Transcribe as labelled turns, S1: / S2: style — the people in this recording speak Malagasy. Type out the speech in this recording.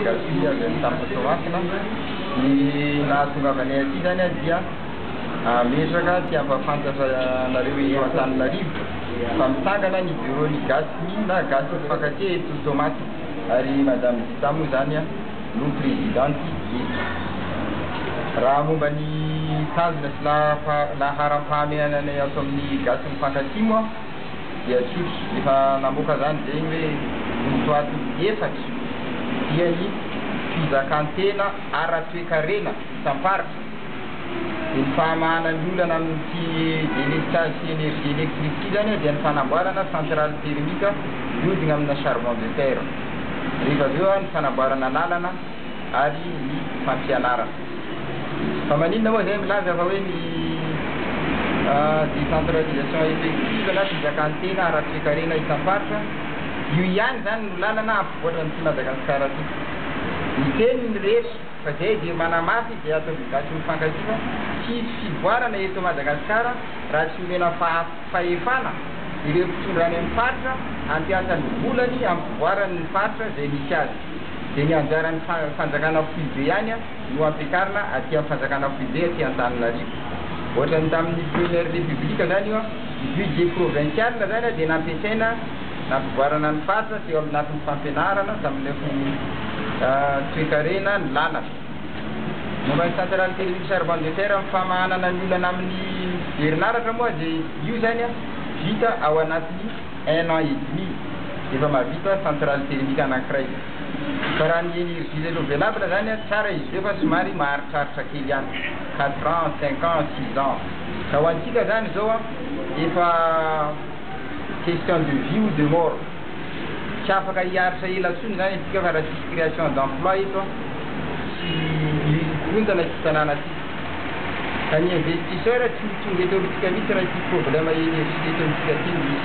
S1: gasy avy amin'ny Tampatomasina. Ny nahatongavany aty zany dia metraka ty ampafantatra anareo eo Antananarivo fa mitsangana ny bureau-ny gasy na gasy mifankatia eto Tomasina ary madame Zita moa zany no présidente eto. Raha momba ny tanjona sy laharam-pahamehanana ato amin'ny gasy mifankatia moa dia tsotro efa namoaka zany zegny hoe notoaty efatra dia ny fizakantena ara-toekarena samparitra dia ny fahamahana ny olana amin'ity délestage sy énergie électrique zany dia ny fanamboarana centrale thermique mihodina amina charbon de terre. Rehefa avy eo ny fanamboarana lalana ary ny fampianarana. Fa maninona moa zay milaza fa hoe ny décentralisation effective na fizakantena ara-toekarena isamparitra io ihany zany no lalana ampivoatra ny Madagasikara ty. Ny teniny rehetra fa zay dia manamafy dia atao gasy mifankatia tsy fivoarana eto Madagasikara raha tsy omena fahefana ireo mpitondra any amin'ny faritra ampiasany volany ampivoarany ny faritra zay misy azy. Dia ny anjaran'ny fanjakana foibe ihany no ampiakarina aty amin'ny fanjakana foibe aty Antananarivo. Ohatrany tamin'ny première république zany io ny budget provincial zany dia nampiasaina nampivoarana ny faritra teo amin'ny anatin'ny fampianarana tamin'ny toekarena ny lalana. Momba ny centrale thermique charbon de terre amin'ny famahanana ny olana amin'ny herinaratra moa dia io zany vita ao anatin'ny 1 an et demi efa mahavita centrale thermique anankiray. Fa raha ny énergie renouvelable zany tsara izy io fa somary maharitraritra kely ihany 4 ans 5 ans 6 ans. Ka ho antsika zany zao efa question de vie ou de mort. Tsy afaka hiaritra ela tsony zany antsika fa raha tsisy création d'emploi eto tsy ontana tsy tanàna aty. Ka ny investisseur tsy tonga eto amintsika mihitsy raha ity problème énergie eto amintsika ty misy.